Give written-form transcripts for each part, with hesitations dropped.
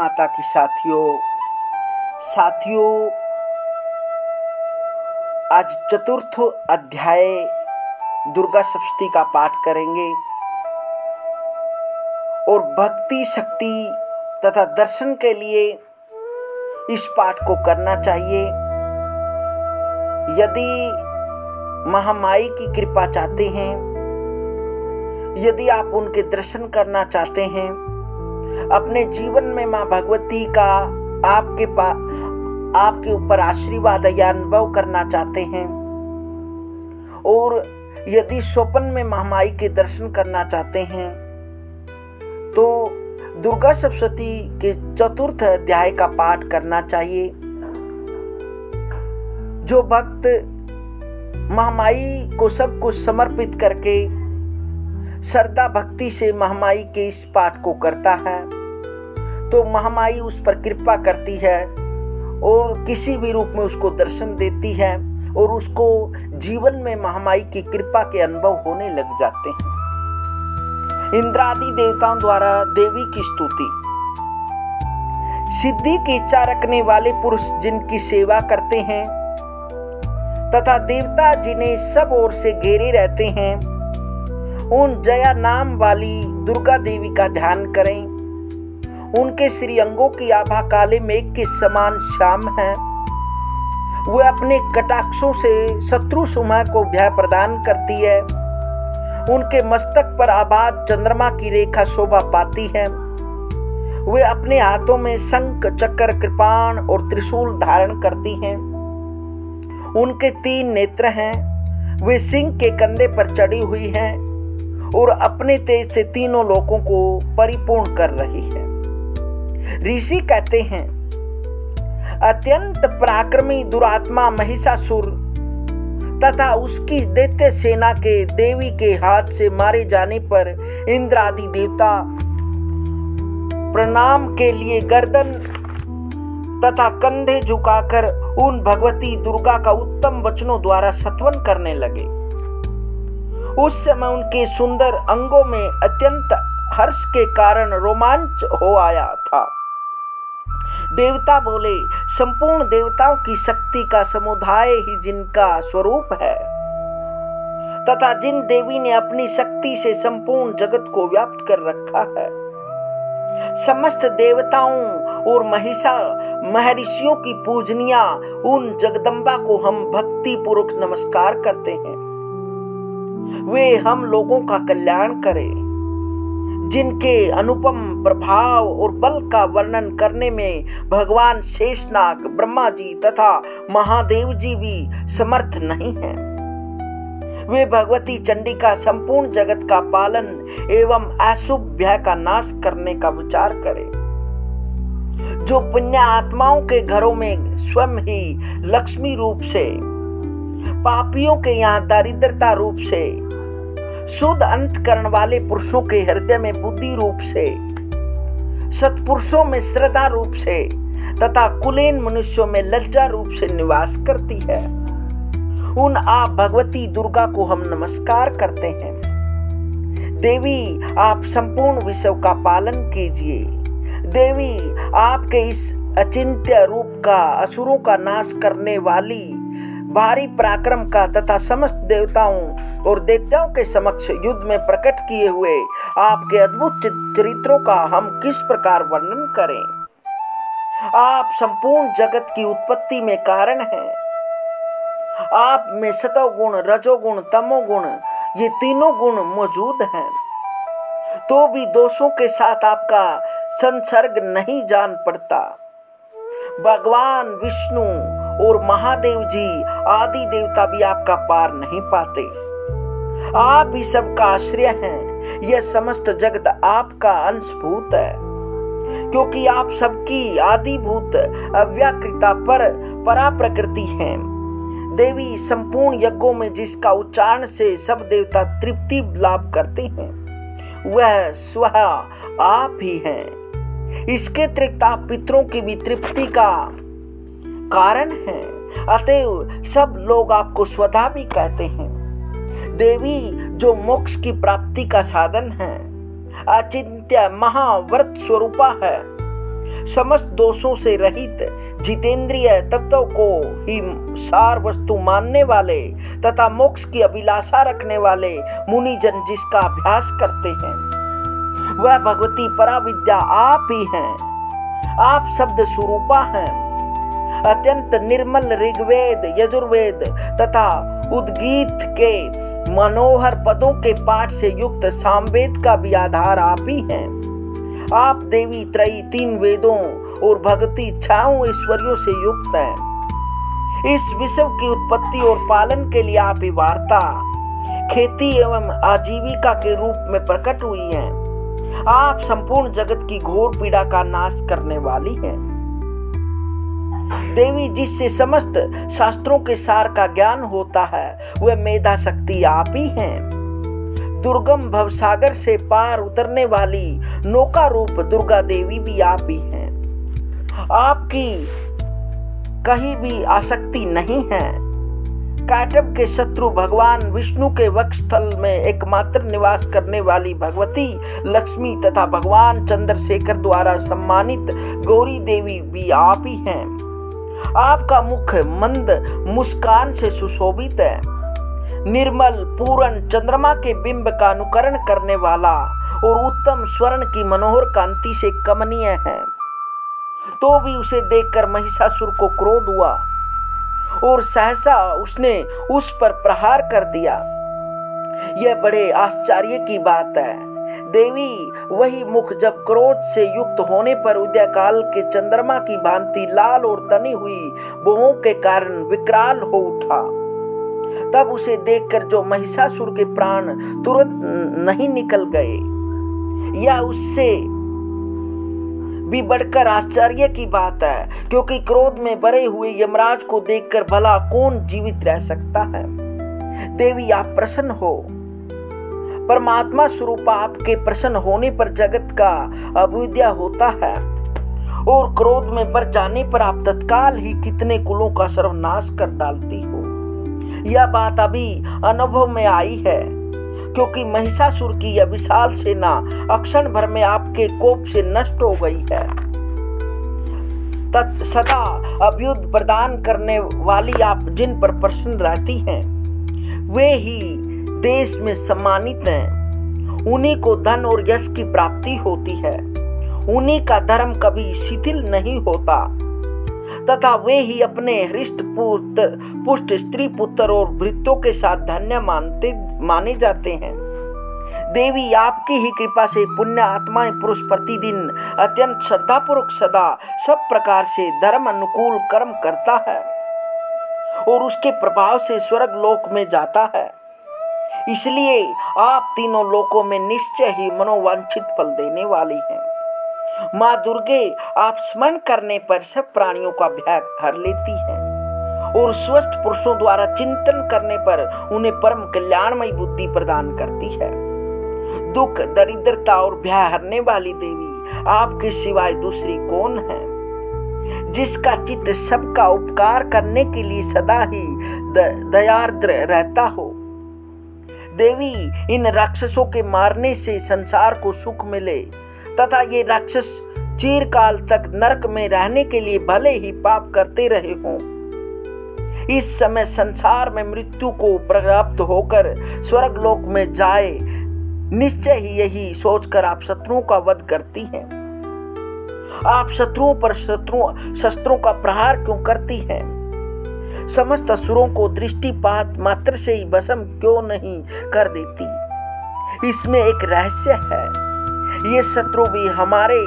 माता की साथियों आज चतुर्थ अध्याय दुर्गा सप्तशती का पाठ करेंगे और भक्ति शक्ति तथा दर्शन के लिए इस पाठ को करना चाहिए। यदि महामाई की कृपा चाहते हैं, यदि आप उनके दर्शन करना चाहते हैं, अपने जीवन में माँ भगवती का आपके ऊपर आशीर्वाद या अनुभव करना चाहते हैं और यदि स्वप्न में महामाई के दर्शन करना चाहते हैं तो दुर्गा सप्तशती के चतुर्थ अध्याय का पाठ करना चाहिए। जो भक्त महामाई को सब कुछ समर्पित करके श्रद्धा भक्ति से महामाई के इस पाठ को करता है तो महामाई उस पर कृपा करती है और किसी भी रूप में उसको दर्शन देती है और उसको जीवन में महामाई की कृपा के अनुभव होने लग जाते हैं। इंद्रादि देवताओं द्वारा देवी की स्तुति। सिद्धि की इच्छा रखने वाले पुरुष जिनकी सेवा करते हैं तथा देवता जिन्हें सब ओर से घेरे रहते हैं, उन जया नाम वाली दुर्गा देवी का ध्यान करें। उनके श्री अंगों की आभा काले मेघ के समान श्याम है। वे अपने कटाक्षों से शत्रु समूह को भय प्रदान करती है। उनके मस्तक पर आबाद चंद्रमा की रेखा शोभा पाती है। वे अपने हाथों में शंख चक्र कृपाण और त्रिशूल धारण करती हैं। उनके 3 नेत्र हैं। वे सिंह के कंधे पर चढ़ी हुई हैं और अपने तेज से तीनों लोकों को परिपूर्ण कर रही है। ऋषि कहते हैं, अत्यंत पराक्रमी दुरात्मा महिषासुर तथा उसकी दैत्य सेना के देवी के हाथ से मारे जाने पर इंद्र आदि देवता प्रणाम के लिए गर्दन तथा कंधे झुकाकर उन भगवती दुर्गा का उत्तम वचनों द्वारा स्तवन करने लगे। उस समय उनके सुंदर अंगों में अत्यंत हर्ष के कारण रोमांच हो आया था। देवता बोले, संपूर्ण देवताओं की शक्ति का समुदाय ही जिनका स्वरूप है तथा जिन देवी ने अपनी शक्ति से संपूर्ण जगत को व्याप्त कर रखा है, समस्त देवताओं और महर्षियों की पूजनिया उन जगदम्बा को हम भक्ति पूर्वक नमस्कार करते हैं। वे हम लोगों का कल्याण करें। जिनके अनुपम प्रभाव और बल का वर्णन करने में भगवान शेषनाग, ब्रह्मा जी तथा महादेव जी भी समर्थ नहीं हैं। वे भगवती चंडिका संपूर्ण जगत का पालन एवं अशुभ भय का नाश करने का विचार करें। जो पुण्य आत्माओं के घरों में स्वयं ही लक्ष्मी रूप से, पापियों के यहाँ दारिद्रता रूप से, शुद्ध अंतकरण वाले पुरुषों के हृदय में बुद्धि रूप से, सत्पुरुषों में श्रद्धा रूप से तथा कुलीन मनुष्यों में लज्जा रूप से निवास करती है, उन आप भगवती दुर्गा को हम नमस्कार करते हैं। देवी, आप संपूर्ण विश्व का पालन कीजिए। देवी, आपके इस अचिंत्य रूप का असुरों का नाश करने वाली भारी पराक्रम का तथा समस्त देवताओं और दैत्यों के समक्ष युद्ध में प्रकट किए हुए आपके अद्भुत चरित्रों का हम किस प्रकार वर्णन करें। आप संपूर्ण जगत की उत्पत्ति में कारण हैं। आप में सतोगुण, रजोगुण, तमोगुण ये तीनों गुण मौजूद हैं, तो भी दोषों के साथ आपका संसर्ग नहीं जान पड़ता। भगवान विष्णु और महादेव जी आदि देवता भी आपका पार नहीं पाते। आप ही सबका आश्रय हैं। यह समस्त जगत आपका अंशभूत है, क्योंकि आप सबकी आदिभूत अव्याकृता परा प्रकृति हैं। देवी, संपूर्ण यज्ञों में जिसका उच्चारण से सब देवता तृप्ति लाभ करते हैं, वह स्वयं आप ही हैं। इसके अतिरिक्त आप पितरों की भी तृप्ति का कारण हैं। अतएव सब लोग आपको स्वधा भी कहते हैं। देवी, जो मोक्ष की प्राप्ति का साधन है, अचिंत्य महाव्रत स्वरूपा है, समस्त दोषों से रहित जितेंद्रिय तत्व को ही सार वस्तु मानने वाले तथा मोक्ष की अभिलाषा रखने वाले मुनिजन जिसका अभ्यास करते हैं, वह भगवती पराविद्या आप ही हैं। आप शब्द स्वरूपा हैं। अत्यंत निर्मल ऋग्वेद, यजुर्वेद तथा उद्गीत के मनोहर पदों के पाठ से युक्त सामवेद का भी आधार आप ही हैं। आप देवी त्रयी, 3 वेदों और भगवती 6 ऐश्वर्यों से युक्त हैं। इस विश्व की उत्पत्ति और पालन के लिए आप ही वार्ता, खेती एवं आजीविका के रूप में प्रकट हुई हैं। आप संपूर्ण जगत की घोर पीड़ा का नाश करने वाली हैं। देवी, जिससे समस्त शास्त्रों के सार का ज्ञान होता है, वह मेधा शक्ति आप ही हैं। दुर्गम भवसागर से पार उतरने वाली नौका रूप दुर्गा देवी भी आप ही हैं। आपकी कहीं भी आसक्ति नहीं है। काटव के शत्रु भगवान विष्णु के वक्षस्थल में एकमात्र निवास करने वाली भगवती लक्ष्मी तथा भगवान चंद्रशेखर द्वारा सम्मानित गौरी देवी भी आप ही हैं। आपका मुख मंद मुस्कान से सुशोभित है। निर्मल पूर्ण चंद्रमा के बिंब का अनुकरण करने वाला और उत्तम स्वर्ण की मनोहर कांति से कमनीय है। तो भी उसे देखकर महिषासुर को क्रोध हुआ और सहसा उसने उस पर प्रहार कर दिया। यह बड़े आश्चर्य की बात है। देवी, वही मुख जब क्रोध से युक्त होने पर उदय काल के चंद्रमा की भांति लाल और तनी हुई भौहों के कारण विकराल हो उठा, तब उसे देखकर जो महिषासुर के प्राण तुरंत नहीं निकल गए, यह उससे भी बढ़कर आश्चर्य की बात है, क्योंकि क्रोध में भरे हुए यमराज को देखकर भला कौन जीवित रह सकता है। देवी, आप प्रसन्न हो। परमात्मा स्वरूप आपके प्रसन्न होने पर जगत का अभ्युदय होता है और क्रोध में भर जाने पर आप तत्काल ही कितने कुलों का सर्वनाश कर डालती हो। यह बात अभी अनुभव में आई है, क्योंकि महिषासुर की यह विशाल सेना अक्षण भर में आपके कोप से नष्ट हो गई है। सदा अभ्युदय प्रदान करने वाली आप जिन पर प्रसन्न रहती हैं, वे ही देश में सम्मानित हैं। उन्हीं को धन और यश की प्राप्ति होती है। उन्हीं का धर्म कभी शिथिल नहीं होता तथा वे ही अपने हृष्ट पुष्ट स्त्री पुत्र और भृत्यों के साथ धन्य माने जाते हैं। देवी, आपकी ही कृपा से पुण्य आत्मा पुरुष प्रतिदिन अत्यंत श्रद्धापूर्वक सदा सब प्रकार से धर्म अनुकूल कर्म करता है और उसके प्रभाव से स्वर्ग लोक में जाता है। इसलिए आप तीनों लोकों में निश्चय ही मनोवांछित फल देने वाली हैं। माँ दुर्गे, आप स्मरण करने पर सब प्राणियों का भय हर लेती हैं और स्वस्थ पुरुषों द्वारा चिंतन करने पर उन्हें परम कल्याणमयी बुद्धि प्रदान करती है। दुख, दरिद्रता और भय हरने वाली देवी, आपके सिवाय दूसरी कौन है, जिसका चित्त सबका उपकार करने के लिए सदा ही दयार्द्र रहता हो। देवी, इन राक्षसों के मारने से संसार को सुख मिले तथा ये राक्षस चिरकाल तक नरक में रहने के लिए भले ही पाप करते रहे हों, इस समय संसार में मृत्यु को प्राप्त होकर स्वर्ग लोक में जाए, निश्चय ही यही सोचकर आप शत्रुओं का वध करती हैं। आप शत्रुओं पर शस्त्रों का प्रहार क्यों करती हैं? समस्त असुरों को दृष्टिपात मात्र से ही भस्म क्यों नहीं कर देती? इसमें एक रहस्य है। ये शत्रु भी हमारे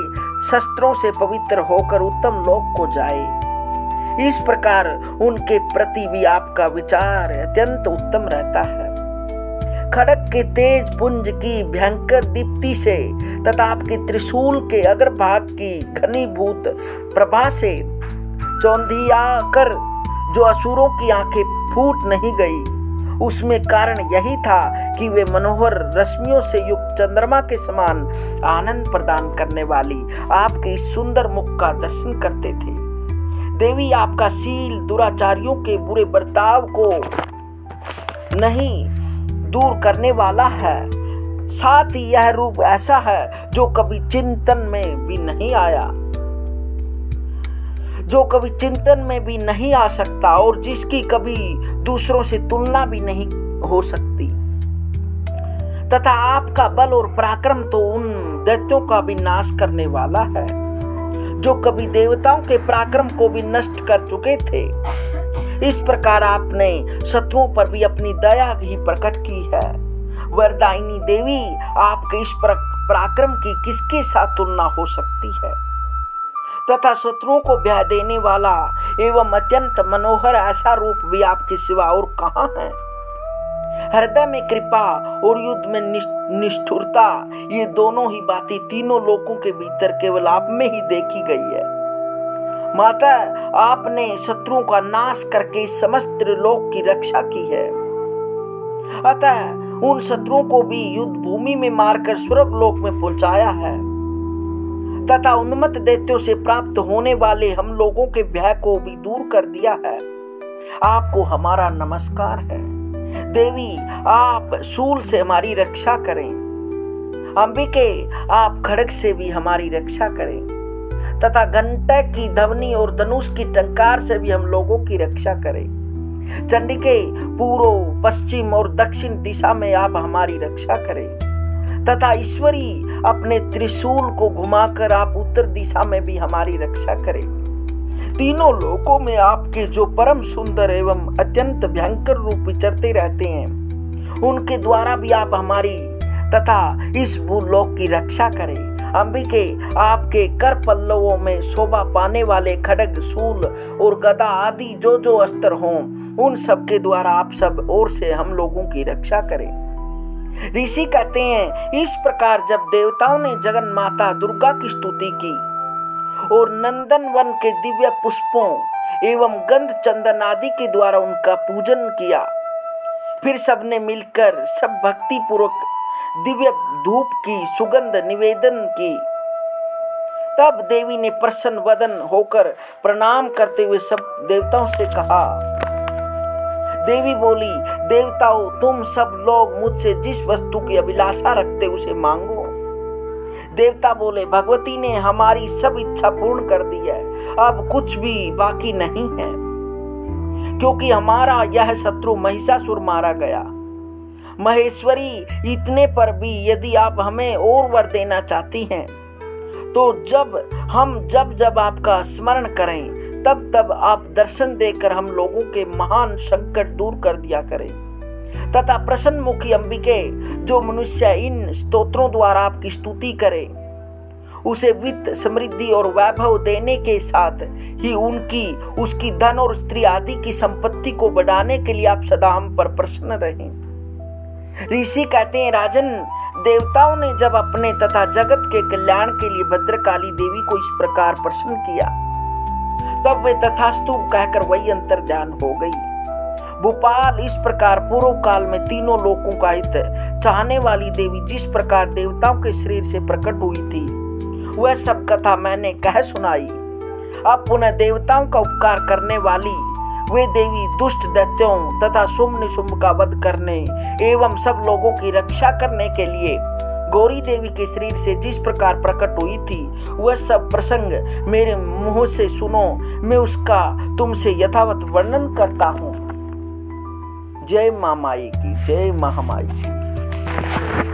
शस्त्रों से पवित्र होकर उत्तम लोक को जाए। इस प्रकार उनके प्रति भी आपका विचार अत्यंत उत्तम रहता है। खड़ग के तेज पुंज की भयंकर दीप्ति से तथा आपके त्रिशूल के अग्रभाग की घनीभूत प्रभा से चौंधिया कर जो असुरों की आंखें फूट नहीं गई, उसमें कारण यही था कि वे मनोहर रश्मियों से युक्त चंद्रमा के समान आनंद प्रदान करने वाली आपके इस सुंदर मुख का दर्शन करते थे। देवी, आपका शील दुराचारियों के बुरे बर्ताव को नहीं दूर करने वाला है, साथ ही यह रूप ऐसा है जो कभी चिंतन में भी नहीं आया। जो कभी चिंतन में भी नहीं आ सकता और जिसकी कभी दूसरों से तुलना भी नहीं हो सकती, तथा आपका बल और पराक्रम तो उन दैत्यों का भी नाश करने वाला है जो कभी देवताओं के पराक्रम को भी नष्ट कर चुके थे। इस प्रकार आपने शत्रुओं पर भी अपनी दया ही प्रकट की है। वरदायिनी देवी, आपके इस पराक्रम की किसके साथ तुलना हो सकती है, तथा शत्रुओं को भय देने वाला एवं अत्यंत मनोहर ऐसा रूप भी आपके सिवा और कहाँ है। हृदय में कृपा और युद्ध में निष्ठुरता, ये दोनों ही बातें तीनों लोकों के भीतर केवल आप में ही देखी गई है। माता, आपने शत्रुओं का नाश करके समस्त लोक की रक्षा की है, अतः उन शत्रुओं को भी युद्ध भूमि में मारकर स्वर्ग लोक में पहुंचाया है, तथा उन्मत्त दैत्यों से प्राप्त होने वाले हम लोगों के भय को भी दूर कर दिया है। आपको हमारा नमस्कार है। देवी, आप शूल से हमारी रक्षा करें। अंबिके, आप खड्ग से भी हमारी रक्षा करें, तथा घंटे की ध्वनि और धनुष की टंकार से भी हम लोगों की रक्षा करें। चंडिके, पूर्व, पश्चिम और दक्षिण दिशा में आप हमारी रक्षा करें, तथा ईश्वरी, अपने त्रिशूल को घुमाकर आप उत्तर दिशा में भी हमारी रक्षा करें। तीनों लोकों में आपके जो परम सुंदर एवं अत्यंत भयंकर रूप विचरते रहते हैं, उनके द्वारा भी आप हमारी तथा इस भूलोक की रक्षा करें। अंबिके, आपके कर पल्लवों में शोभा पाने वाले खड्ग, शूल और गदा आदि जो जो अस्त्र हों, उन सब के द्वारा आप सब ओर से हम लोगों की रक्षा करें। ऋषि कहते हैं, इस प्रकार जब देवताओं ने जगन माता दुर्गा की स्तुति की और नंदन वन के दिव्य पुष्पों एवं गंध चंदन आदि के द्वारा उनका पूजन किया, फिर सबने मिलकर सब भक्ति पूर्वक दिव्य धूप की सुगंध निवेदन की। तब देवी ने प्रसन्न वदन होकर प्रणाम करते हुए सब देवताओं से कहा। देवी बोली, देवताओं, तुम सब लोग मुझसे जिस वस्तु की अभिलाषा रखते उसे मांगो। देवता बोले, भगवती ने हमारी सब इच्छा पूर्ण कर दी है, अब कुछ भी बाकी नहीं है, क्योंकि हमारा यह शत्रु महिषासुर मारा गया। महेश्वरी, इतने पर भी यदि आप हमें और वर देना चाहती हैं, तो जब आपका स्मरण करें, तब तब आप दर्शन देकर हम लोगों के महान संकट दूर कर दिया करें, तथा प्रसन्न मुखी अंबिके, जो मनुष्य इन स्तोत्रों द्वारा आपकी स्तुति करे, उसे वित्त, समृद्धि और वैभव देने के साथ ही उसकी धन और स्त्री आदि की संपत्ति को बढ़ाने के लिए आप सदा हम पर प्रसन्न रहें। ऋषि कहते हैं, राजन, देवताओं ने जब अपने तथा जगत के कल्याण के लिए भद्रकाली देवी को इस प्रकार प्रसन्न किया, तब वे तथास्तु कहकर वही अंतर्ध्यान हो गई। भोपाल, इस प्रकार पूर्व काल में तीनों लोकों का हित चाहने वाली देवी जिस प्रकार देवताओं के शरीर से प्रकट हुई थी, वह सब कथा मैंने कह सुनाई। अब पुनः देवताओं का उपकार करने वाली वे देवी दुष्ट दैत्यों तथा शुंभ निशुंभ का वध करने एवं सब लोगों की रक्षा करने के लिए गौरी देवी के शरीर से जिस प्रकार प्रकट हुई थी, वह सब प्रसंग मेरे मुंह से सुनो, मैं उसका तुमसे यथावत वर्णन करता हूँ। जय माँ माई की, जय महामाई की।